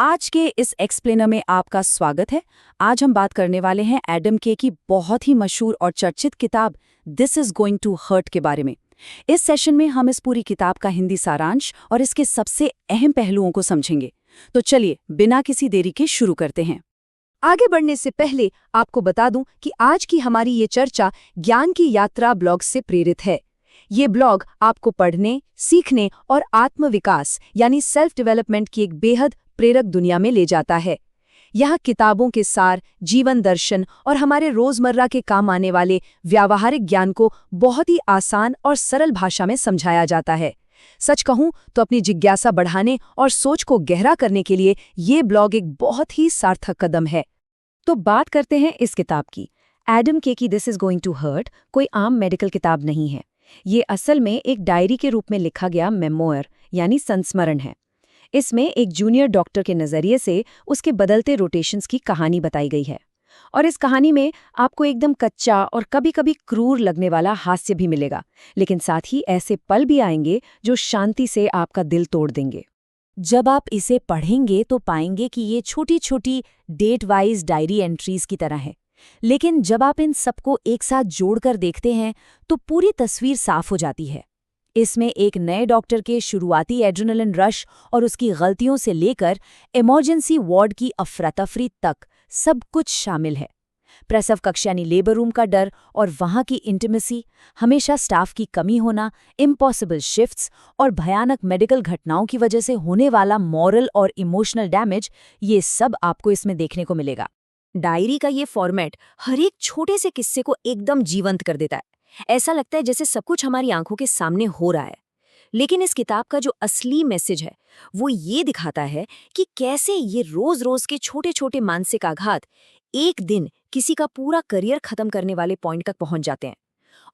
आज के इस एक्सप्लेनर में आपका स्वागत है। आज हम बात करने वाले हैं एडम के की बहुत ही मशहूर और चर्चित किताब this is going to hurt के बारे में। इस सेशन में हम इस पूरी किताब का हिंदी सारांश और इसके सबसे अहम पहलुओं को समझेंगे। तो चलिए बिना किसी देरी के शुरू करते हैं। आगे बढ़ने से पहले आपको बता दूं कि आज की हमारी ये चर्चा ज्ञान की यात्रा ब्लॉग से प्रेरित है। ये ब्लॉग आपको पढ़ने, सीखने और आत्मविकास यानी सेल्फ डेवलपमेंट की एक बेहद प्रेरक दुनिया में ले जाता है। यहाँ किताबों के सार, जीवन दर्शन और हमारे रोजमर्रा के काम आने वाले व्यावहारिक ज्ञान को बहुत ही आसान और सरल भाषा में समझाया जाता है। सच कहूं तो अपनी जिज्ञासा बढ़ाने और सोच को गहरा करने के लिए ये ब्लॉग एक बहुत ही सार्थक कदम है। तो बात करते हैं इस किताब की। एडम के की this is going to hurt कोई आम मेडिकल किताब नहीं है। ये असल में एक डायरी के रूप में लिखा गया मेमोयर यानी संस्मरण है। इसमें एक जूनियर डॉक्टर के नज़रिए से उसके बदलते रोटेशंस की कहानी बताई गई है। और इस कहानी में आपको एकदम कच्चा और कभी-कभी क्रूर लगने वाला हास्य भी मिलेगा, लेकिन साथ ही ऐसे पल भी आएंगे जो शांति से आपका दिल तोड़ देंगे। जब आप इसे पढ़ेंगे तो पाएंगे कि ये छोटी-छोटी डेट वाइज डायरी एंट्रीज की तरह है, लेकिन जब आप इन सबको एक साथ जोड़कर देखते हैं तो पूरी तस्वीर साफ हो जाती है। इसमें एक नए डॉक्टर के शुरुआती एड्रेनलिन रश और उसकी गलतियों से लेकर इमरजेंसी वार्ड की अफरा-तफरी तक सब कुछ शामिल है। प्रसव कक्ष यानी लेबर रूम का डर और वहाँ की इंटीमेसी, हमेशा स्टाफ की कमी होना, इम्पॉसिबल शिफ्ट्स और भयानक मेडिकल घटनाओं की वजह से होने वाला मॉरल और इमोशनल डैमेज, ये सब आपको इसमें देखने को मिलेगा। डायरी का ये फॉर्मेट हर एक छोटे से किस्से को एकदम जीवंत कर देता है। ऐसा लगता है जैसे सब कुछ हमारी आंखों के सामने हो रहा है। लेकिन इस किताब का जो असली मैसेज है वो ये दिखाता है कि कैसे ये रोज-रोज के छोटे-छोटे मानसिक आघात एक दिन किसी का पूरा करियर खत्म करने वाले पॉइंट तक पहुंच जाते हैं।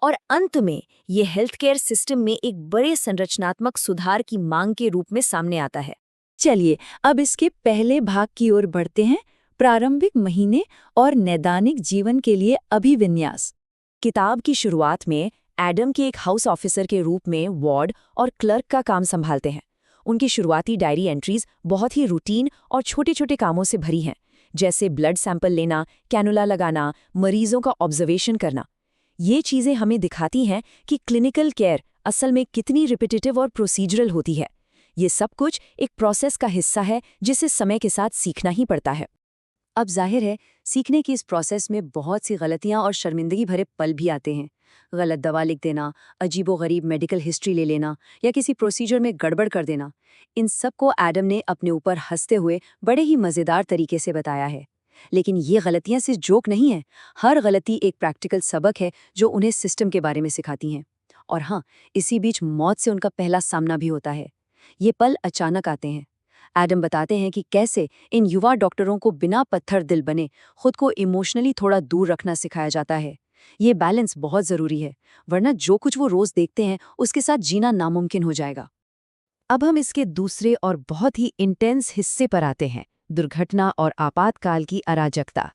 और अंत में ये हेल्थ केयर सिस्टम में एक बड़े संरचनात्मक सुधार की मांग के रूप में सामने आता है। चलिए अब इसके पहले भाग की ओर बढ़ते हैं, प्रारंभिक महीने और नैदानिक जीवन के लिए अभिविन्यास। किताब की शुरुआत में एडम के एक हाउस ऑफिसर के रूप में वार्ड और क्लर्क का काम संभालते हैं। उनकी शुरुआती डायरी एंट्रीज बहुत ही रूटीन और छोटे-छोटे कामों से भरी हैं, जैसे ब्लड सैंपल लेना, कैनुला लगाना, मरीजों का ऑब्जर्वेशन करना। ये चीज़ें हमें दिखाती हैं कि क्लिनिकल केयर असल में कितनी रिपीटेटिव और प्रोसीजरल होती है। ये सब कुछ एक प्रोसेस का हिस्सा है जिसे समय के साथ सीखना ही पड़ता है। अब जाहिर है सीखने की इस प्रोसेस में बहुत सी गलतियां और शर्मिंदगी भरे पल भी आते हैं। गलत दवा लिख देना, अजीबोगरीब मेडिकल हिस्ट्री ले लेना या किसी प्रोसीजर में गड़बड़ कर देना, इन सब को एडम ने अपने ऊपर हंसते हुए बड़े ही मज़ेदार तरीके से बताया है। लेकिन ये गलतियां सिर्फ जोक नहीं है, हर गलती एक प्रैक्टिकल सबक है जो उन्हें सिस्टम के बारे में सिखाती हैं। और हाँ, इसी बीच मौत से उनका पहला सामना भी होता है। ये पल अचानक आते हैं। एडम बताते हैं कि कैसे इन युवा डॉक्टरों को बिना पत्थर दिल बने खुद को इमोशनली थोड़ा दूर रखना सिखाया जाता है। ये बैलेंस बहुत ज़रूरी है, वरना जो कुछ वो रोज़ देखते हैं उसके साथ जीना नामुमकिन हो जाएगा। अब हम इसके दूसरे और बहुत ही इंटेंस हिस्से पर आते हैं, दुर्घटना और आपातकाल की अराजकता।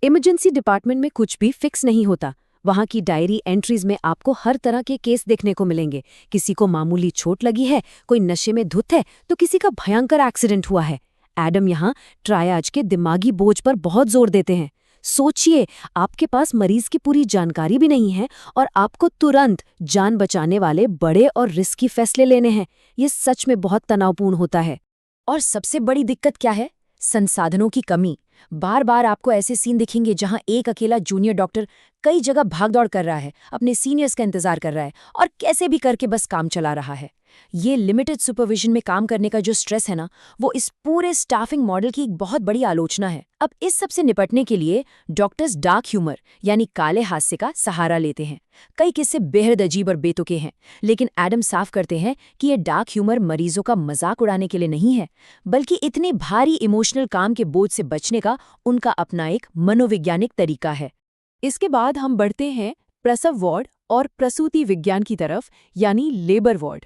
इमरजेंसी डिपार्टमेंट में कुछ भी फिक्स नहीं होता। वहाँ की डायरी एंट्रीज में आपको हर तरह के केस देखने को मिलेंगे। किसी को मामूली चोट लगी है, कोई नशे में धुत है, तो किसी का भयंकर एक्सीडेंट हुआ है। एडम यहाँ ट्रायाज के दिमागी बोझ पर बहुत जोर देते हैं। सोचिए, आपके पास मरीज की पूरी जानकारी भी नहीं है और आपको तुरंत जान बचाने वाले बड़े और रिस्की फैसले लेने हैं। ये सच में बहुत तनावपूर्ण होता है। और सबसे बड़ी दिक्कत क्या है? संसाधनों की कमी। बार बार आपको ऐसे सीन दिखेंगे जहां एक अकेला जूनियर डॉक्टर कई जगह भागदौड़ कर रहा है, अपने सीनियर्स का इंतजार कर रहा है और कैसे भी करके बस काम चला रहा है। ये लिमिटेड सुपरविजन में काम करने का जो स्ट्रेस है ना, वो इस पूरे स्टाफिंग मॉडल की एक बहुत बड़ी आलोचना है। अब इस सब से निपटने के लिए डॉक्टर्स डार्क ह्यूमर यानी काले हास्य का सहारा लेते हैं। कई किस्से बेहद अजीब और बेतुके हैं, लेकिन एडम साफ करते हैं कि ये डार्क ह्यूमर मरीजों का मजाक उड़ाने के लिए नहीं है, बल्कि इतने भारी इमोशनल काम के बोझ से बचने का उनका अपना एक मनोवैज्ञानिक तरीका है। इसके बाद हम बढ़ते हैं प्रसव वार्ड और प्रसूति विज्ञान की तरफ, यानी लेबर वार्ड।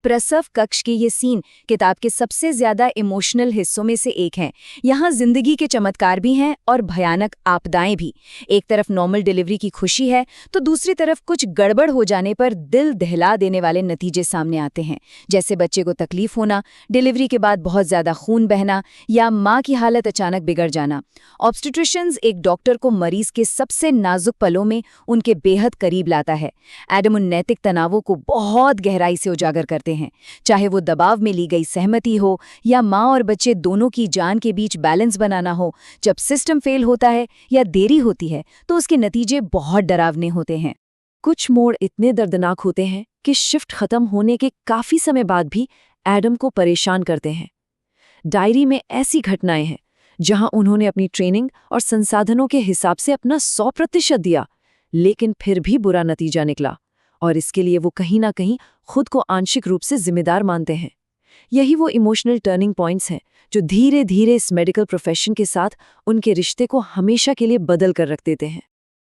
प्रसव कक्ष के ये सीन किताब के सबसे ज्यादा इमोशनल हिस्सों में से एक है। यहाँ जिंदगी के चमत्कार भी हैं और भयानक आपदाएं भी। एक तरफ नॉर्मल डिलीवरी की खुशी है तो दूसरी तरफ कुछ गड़बड़ हो जाने पर दिल दहला देने वाले नतीजे सामने आते हैं, जैसे बच्चे को तकलीफ होना, डिलीवरी के बाद बहुत ज्यादा खून बहना या माँ की हालत अचानक बिगड़ जाना। ऑब्स्टेट्रिशियंस एक डॉक्टर को मरीज के सबसे नाजुक पलों में उनके बेहद करीब लाता है। एडम उन नैतिक तनावों को बहुत गहराई से उजागर करते हैं, चाहे वो दबाव में ली गई सहमति हो या माँ और बच्चे दोनों की जान के बीच बैलेंस बनाना हो। जब सिस्टम फेल होता है या देरी होती है तो उसके नतीजे बहुत डरावने होते हैं। कुछ मोड़ इतने दर्दनाक होते हैं कि शिफ्ट खत्म होने के काफी समय बाद भी एडम को परेशान करते हैं। डायरी में ऐसी घटनाएं हैं जहां उन्होंने अपनी ट्रेनिंग और संसाधनों के हिसाब से अपना 100% दिया, लेकिन फिर भी बुरा नतीजा निकला और इसके लिए वो कहीं ना कहीं खुद को आंशिक रूप से जिम्मेदार मानते हैं। यही वो इमोशनल टर्निंग पॉइंट्स हैं जो धीरे धीरे इस मेडिकल प्रोफेशन के साथ उनके रिश्ते को हमेशा के लिए बदल कर रख देते हैं।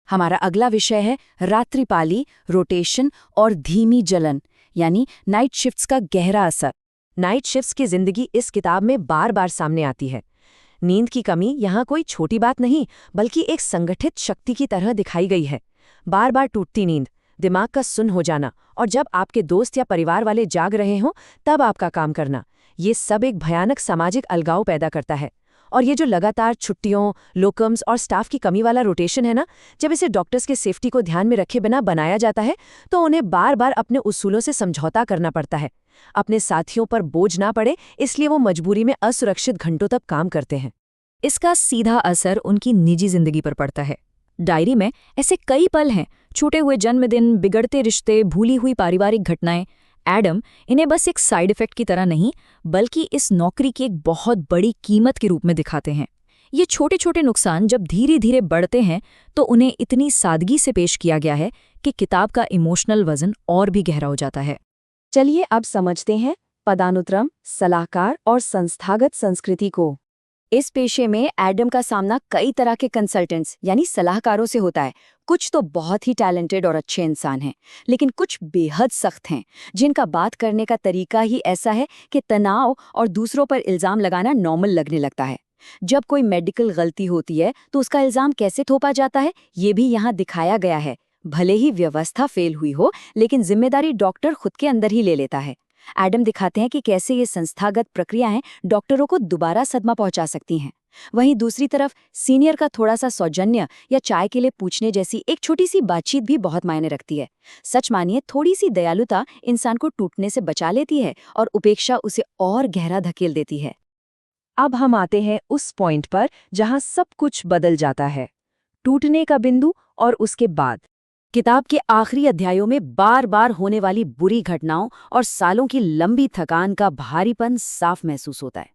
हमारा अगला विषय है रात्रिपाली, रोटेशन और धीमी जलन, यानी नाइट शिफ्ट्स का गहरा असर। नाइट शिफ्ट्स की जिंदगी इस किताब में बार बार सामने आती है। नींद की कमी यहाँ कोई छोटी बात नहीं, बल्कि एक संगठित शक्ति की तरह दिखाई गई है। बार बार टूटती नींद, दिमाग का सुन्न हो जाना और जब आपके दोस्त या परिवार वाले जाग रहे हों तब आपका काम करना, ये सब एक भयानक सामाजिक अलगाव पैदा करता है। और ये जो लगातार छुट्टियों, लोकम्स और स्टाफ की कमी वाला रोटेशन है ना, जब इसे डॉक्टर्स के सेफ्टी को ध्यान में रखे बिना बनाया जाता है तो उन्हें बार बार अपने उसूलों से समझौता करना पड़ता है। अपने साथियों पर बोझ ना पड़े इसलिए वो मजबूरी में असुरक्षित घंटों तक काम करते हैं। इसका सीधा असर उनकी निजी जिंदगी पर पड़ता है। डायरी में ऐसे कई पल हैं, छूटे हुए जन्मदिन, बिगड़ते रिश्ते, भूली हुई पारिवारिक घटनाएं। एडम इन्हें बस एक साइड इफेक्ट की तरह नहीं, बल्कि इस नौकरी की एक बहुत बड़ी कीमत के रूप में दिखाते हैं। ये छोटे छोटे नुकसान जब धीरे धीरे बढ़ते हैं तो उन्हें इतनी सादगी से पेश किया गया है कि किताब का इमोशनल वजन और भी गहरा हो जाता है। चलिए अब समझते हैं पदानुक्रम, सलाहकार और संस्थागत संस्कृति को। इस पेशे में एडम का सामना कई तरह के कंसल्टेंट्स यानी सलाहकारों से होता है। कुछ तो बहुत ही टैलेंटेड और अच्छे इंसान हैं, लेकिन कुछ बेहद सख्त हैं, जिनका बात करने का तरीका ही ऐसा है कि तनाव और दूसरों पर इल्जाम लगाना नॉर्मल लगने लगता है। जब कोई मेडिकल गलती होती है तो उसका इल्जाम कैसे थोपा जाता है, ये भी यहाँ दिखाया गया है। भले ही व्यवस्था फेल हुई हो, लेकिन जिम्मेदारी डॉक्टर खुद के अंदर ही ले लेता है। एडम दिखाते हैं कि कैसे ये संस्थागत प्रक्रियाएं डॉक्टरों को दोबारा सदमा पहुंचा सकती हैं। वहीं दूसरी तरफ सीनियर का थोड़ा सा सौजन्य या चाय के लिए पूछने जैसी एक छोटी सी बातचीत भी बहुत मायने रखती है। सच मानिए, थोड़ी सी दयालुता इंसान को टूटने से बचा लेती है और उपेक्षा उसे और गहरा धकेल देती है। अब हम आते हैं उस पॉइंट पर जहां सब कुछ बदल जाता है, टूटने का बिंदु और उसके बाद। किताब के आखिरी अध्यायों में बार बार होने वाली बुरी घटनाओं और सालों की लंबी थकान का भारीपन साफ महसूस होता है।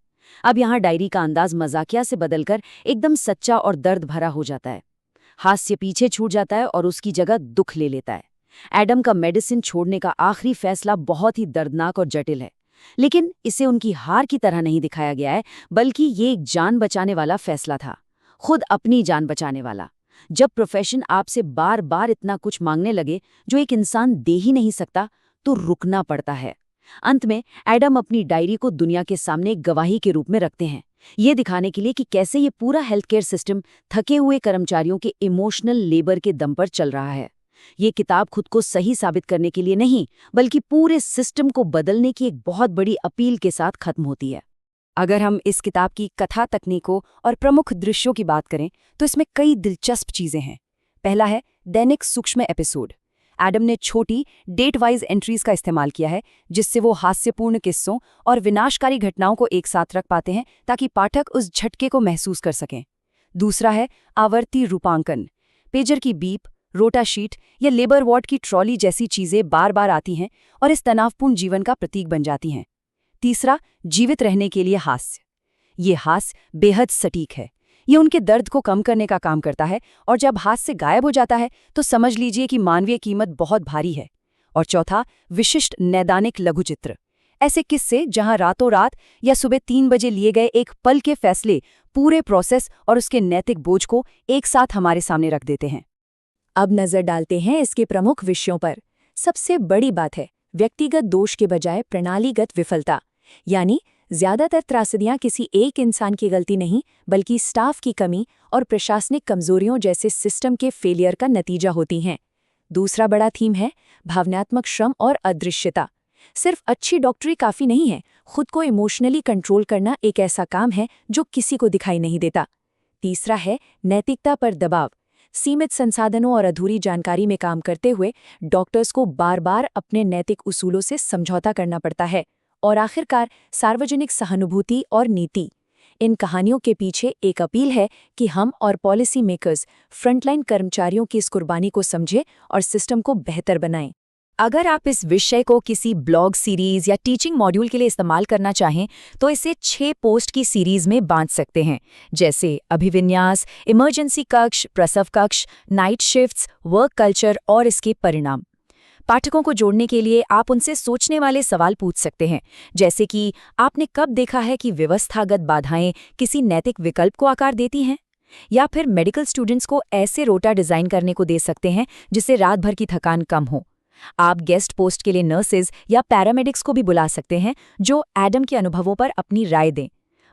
अब यहाँ डायरी का अंदाज मजाकिया से बदलकर एकदम सच्चा और दर्द भरा हो जाता है। हास्य पीछे छूट जाता है और उसकी जगह दुख ले लेता है। एडम का मेडिसिन छोड़ने का आखिरी फैसला बहुत ही दर्दनाक और जटिल है, लेकिन इसे उनकी हार की तरह नहीं दिखाया गया है, बल्कि ये एक जान बचाने वाला फैसला था, खुद अपनी जान बचाने वाला। जब प्रोफेशन आपसे बार बार इतना कुछ मांगने लगे जो एक इंसान दे ही नहीं सकता, तो रुकना पड़ता है। अंत में एडम अपनी डायरी को दुनिया के सामने एक गवाही के रूप में रखते हैं, ये दिखाने के लिए कि कैसे ये पूरा हेल्थ केयर सिस्टम थके हुए कर्मचारियों के इमोशनल लेबर के दम पर चल रहा है। ये किताब खुद को सही साबित करने के लिए नहीं, बल्कि पूरे सिस्टम को बदलने की एक बहुत बड़ी अपील के साथ खत्म होती है। अगर हम इस किताब की कथा तकनीकों और प्रमुख दृश्यों की बात करें तो इसमें कई दिलचस्प चीजें हैं। पहला है दैनिक सूक्ष्म एपिसोड। एडम ने छोटी डेट वाइज एंट्रीज का इस्तेमाल किया है, जिससे वो हास्यपूर्ण किस्सों और विनाशकारी घटनाओं को एक साथ रख पाते हैं ताकि पाठक उस झटके को महसूस कर सकें। दूसरा है आवर्ती रूपांकन। पेजर की बीप, रोटा शीट या लेबर वार्ड की ट्रॉली जैसी चीजें बार बार आती हैं और इस तनावपूर्ण जीवन का प्रतीक बन जाती हैं। तीसरा, जीवित रहने के लिए हास्य। ये हास्य बेहद सटीक है, ये उनके दर्द को कम करने का काम करता है, और जब हास्य गायब हो जाता है तो समझ लीजिए कि मानवीय कीमत बहुत भारी है। और चौथा, विशिष्ट नैदानिक लघुचित्र। ऐसे किस्से जहां रातों रात या सुबह 3 बजे लिए गए एक पल के फैसले पूरे प्रोसेस और उसके नैतिक बोझ को एक साथ हमारे सामने रख देते हैं। अब नजर डालते हैं इसके प्रमुख विषयों पर। सबसे बड़ी बात है व्यक्तिगत दोष के बजाय प्रणालीगत विफलता, यानी ज्यादातर त्रासदियां किसी एक इंसान की गलती नहीं बल्कि स्टाफ की कमी और प्रशासनिक कमजोरियों जैसे सिस्टम के फेलियर का नतीजा होती हैं। दूसरा बड़ा थीम है भावनात्मक श्रम और अदृश्यता। सिर्फ अच्छी डॉक्टरी काफी नहीं है, खुद को इमोशनली कंट्रोल करना एक ऐसा काम है जो किसी को दिखाई नहीं देता। तीसरा है नैतिकता पर दबाव। सीमित संसाधनों और अधूरी जानकारी में काम करते हुए डॉक्टर्स को बार बार अपने नैतिक उसूलों से समझौता करना पड़ता है। और आखिरकार सार्वजनिक सहानुभूति और नीति। इन कहानियों के पीछे एक अपील है कि हम और पॉलिसी मेकर्स फ्रंटलाइन कर्मचारियों की इस कुर्बानी को समझें और सिस्टम को बेहतर बनाएं। अगर आप इस विषय को किसी ब्लॉग सीरीज या टीचिंग मॉड्यूल के लिए इस्तेमाल करना चाहें तो इसे 6 पोस्ट की सीरीज में बांट सकते हैं, जैसे अभिविन्यास, इमरजेंसी कक्ष, प्रसव कक्ष, नाइट शिफ्ट्स, वर्क कल्चर और इसके परिणाम। पाठकों को जोड़ने के लिए आप उनसे सोचने वाले सवाल पूछ सकते हैं, जैसे कि आपने कब देखा है कि व्यवस्थागत बाधाएं किसी नैतिक विकल्प को आकार देती हैं? या फिर मेडिकल स्टूडेंट्स को ऐसे रोटा डिजाइन करने को दे सकते हैं जिससे रात भर की थकान कम हो। आप गेस्ट पोस्ट के लिए नर्सेज या पैरामेडिक्स को भी बुला सकते हैं जो एडम के अनुभवों पर अपनी राय दें।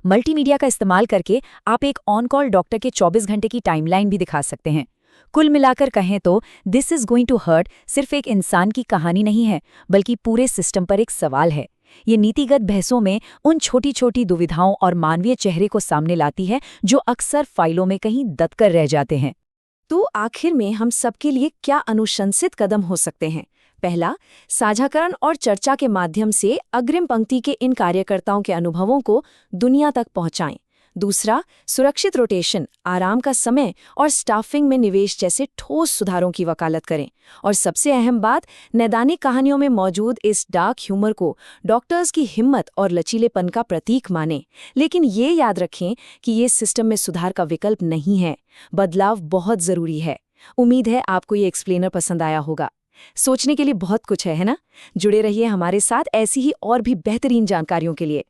मल्टीमीडिया का इस्तेमाल करके आप एक ऑन कॉल डॉक्टर के 24 घंटे की टाइमलाइन भी दिखा सकते हैं। कुल मिलाकर कहें तो this is going to hurt सिर्फ एक इंसान की कहानी नहीं है, बल्कि पूरे सिस्टम पर एक सवाल है। ये नीतिगत बहसों में उन छोटी छोटी दुविधाओं और मानवीय चेहरे को सामने लाती है जो अक्सर फाइलों में कहीं दबकर रह जाते हैं। तो आखिर में हम सबके लिए क्या अनुशंसित कदम हो सकते हैं? पहला, साझाकरण और चर्चा के माध्यम से अग्रिम पंक्ति के इन कार्यकर्ताओं के अनुभवों को दुनिया तक पहुंचाएं। दूसरा, सुरक्षित रोटेशन, आराम का समय और स्टाफिंग में निवेश जैसे ठोस सुधारों की वकालत करें। और सबसे अहम बात, नैदानिक कहानियों में मौजूद इस डार्क ह्यूमर को डॉक्टर्स की हिम्मत और लचीलेपन का प्रतीक मानें। लेकिन ये याद रखें कि ये सिस्टम में सुधार का विकल्प नहीं है, बदलाव बहुत जरूरी है। उम्मीद है आपको ये एक्सप्लेनर पसंद आया होगा। सोचने के लिए बहुत कुछ है ना? जुड़े रहिए हमारे साथ ऐसी ही और भी बेहतरीन जानकारियों के लिए।